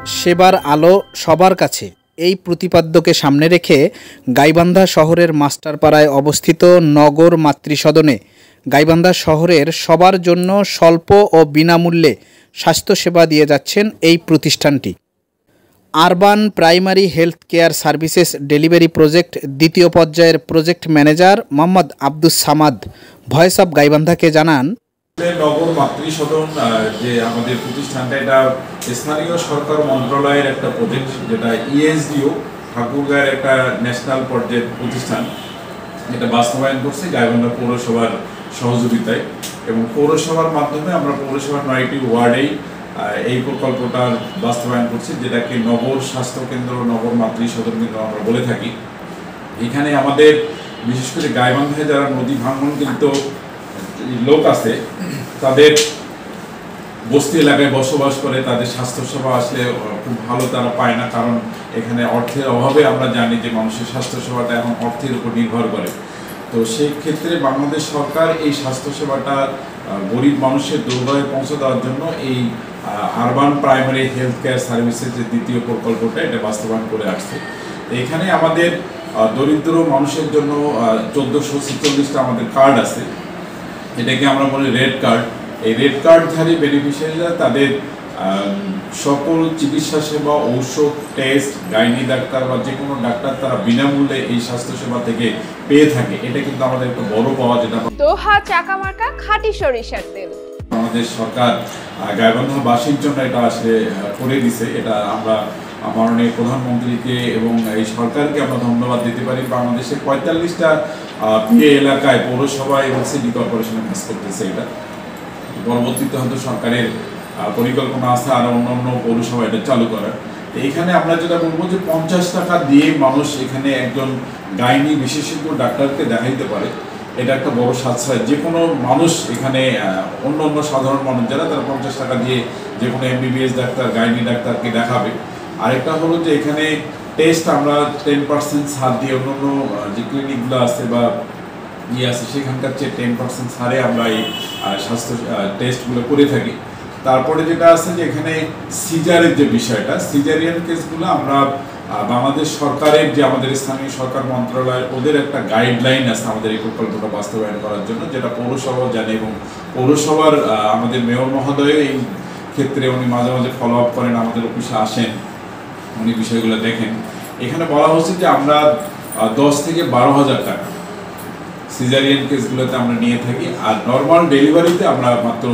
সেবার আলো সবার কাছে এই প্রতিপাদ্যকে সামনে রেখে গাইবান্ধা শহরের মাস্টারপাড়ায় অবস্থিত নগর মাতৃসদনে গাইবান্ধা শহরের সবার জন্য স্বল্প ও বিনামূল্যে স্বাস্থ্যসেবা দিয়ে যাচ্ছেন এই প্রতিষ্ঠানটি। Urban primary health care services delivery project দ্বিতীয় পর্যায়ের project manager Mohammad Abdus Samad voice of গাইবান্ধাকে জানান, নগর মাতৃসদন যে আমাদের প্রতিষ্ঠানটা, এটা স্থানীয় সরকার মন্ত্রণালয়ের একটা প্রজেক্ট, যেটা ইএসডিও ঠাকুরগাঁয়ের একটা ন্যাশনাল পর্যায়ের প্রতিষ্ঠান। এটা বাস্তবায়ন করছে গাইবান্ধা পৌরসভার সহযোগিতায়, এবং পৌরসভার মাধ্যমে আমরা পৌরসভার 9টি ওয়ার্ডেই এই প্রকল্পটার বাস্তবায়ন করছি, যেটাকে নগর স্বাস্থ্যকেন্দ্র, নগর মাতৃসদন কেন্দ্র আমরা বলে থাকি। এখানে আমাদের বিশেষ করে গাইবান্ধায় যারা নদী ভাঙনকৃত লোক আছে, তাদের বস্তি এলাকায় বসবাস করে, তাদের স্বাস্থ্যসেবা আসলে খুব ভালো তারা পায় না, কারণ এখানে অর্থের অভাবে আমরা জানি যে মানুষের স্বাস্থ্যসেবাটা এখন অর্থের উপর নির্ভর করে। তো সেই ক্ষেত্রে বাংলাদেশ সরকার এই স্বাস্থ্যসেবাটা গরিব মানুষের দুর্গয়ে পৌঁছে দেওয়ার জন্য এই আরবান প্রাইমারি হেলথ কেয়ার সার্ভিসের যে দ্বিতীয় প্রকল্পটা, এটা বাস্তবায়ন করে আসছে। এখানে আমাদের দরিদ্র মানুষের জন্য 1446টা আমাদের কার্ড আছে, এটাকে আমরা বলি রেড কার্ড। এই রেড কার্ডধারী বেনিফিশিয়ারিরা তাদের সকল চিকিৎসা সেবা, ঔষধ, টেস্ট, গাইনি ডাক্তার বা যে কোনো ডাক্তার তারা বিনামূল্যে এই স্বাস্থ্যসেবা থেকে পেয়ে থাকে। এটা কিন্তু আমাদের একটা বড় পাওয়া, যেটা দোহা চাকামার্কা খাঁটি সরিষার তেল আমাদের সরকার গাইবান্ধাবাসীর জন্য এটা আসলে করে দিছে। এটা আমরা মাননীয় প্রধানমন্ত্রীকে এবং এই সরকারকে আমরা ধন্যবাদ দিতে পারি। বাংলাদেশের 45টা পিএ এলাকায় পৌরসভা এবং সিটি কর্পোরেশনে কাজ করতেছে। এটা পরবর্তীতে হয়তো সরকারের পরিকল্পনা আছে আর অন্যান্য পৌরসভা এটা চালু করার। এইখানে আমরা যেটা বলবো যে 50 টাকা দিয়ে মানুষ এখানে একজন গাইনি বিশেষজ্ঞ ডাক্তারকে দেখাইতে পারে। এটা একটা বড় সাশ্রয়। যে কোনো মানুষ এখানে অন্য সাধারণ মানুষ যারা, তারা 50 টাকা দিয়ে যে কোনো এমবিবিএস ডাক্তার, গাইনি ডাক্তারকে দেখাবে। আরেকটা হলো যে এখানে টেস্ট আমরা 10% ছাড় দিয়ে অন্য যে ক্লিনিকগুলো আছে বা আছে সেখানকার চেয়ে 10% ছাড়ে আমরা এই স্বাস্থ্য টেস্টগুলো করে থাকি। তারপরে যেটা আছে যে এখানে সিজারের যে বিষয়টা, সিজারিয়ান কেসগুলো আমরা বাংলাদেশ সরকারের যে আমাদের স্থানীয় সরকার মন্ত্রণালয়, ওদের একটা গাইডলাইন আছে আমাদের এই প্রকল্পটা বাস্তবায়ন করার জন্য, যেটা পৌরসভাও জানে, এবং পৌরসভার আমাদের মেয়র মহোদয় এই ক্ষেত্রে উনি মাঝে মাঝে ফলো আপ করেন, আমাদের অফিসে আসেন, উনি বিষয়গুলো দেখেন। এখানে বলা হচ্ছে যে আমরা 10 থেকে 12,000 টাকা সিজারিয়ান কেসগুলোতে আমরা নিয়ে থাকি, আর নর্মাল ডেলিভারিতে আমরা মাত্র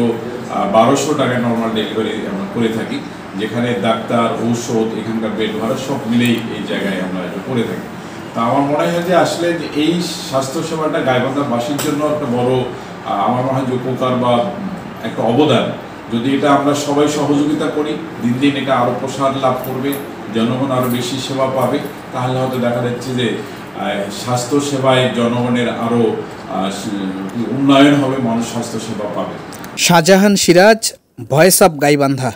1200 টাকায় নর্মাল ডেলিভারি আমরা করে থাকি, যেখানে ডাক্তার, ঔষধ, এখানকার বেড ভাড়া সব মিলেই এই জায়গায় আমরা এটা করে থাকি। তা আমার মনে হয় যে আসলে এই স্বাস্থ্যসেবাটা গাইবান্ধাবাসীর জন্য একটা বড়, আমার মনে হয় যে উপকার বা একটা অবদান। যদি এটা আমরা সবাই সহযোগিতা করি, দিন দিন এটা আরও প্রসার লাভ করবে, জনগণ আরও বেশি সেবা পাবে, তাহলে হয়তো দেখা যাচ্ছে যে স্বাস্থ্যসেবায় জনগণের আরও উন্নয়ন হবে, মানুষ স্বাস্থ্যসেবা পাবে। Shahjahan Siraj, voice of Gaibandha.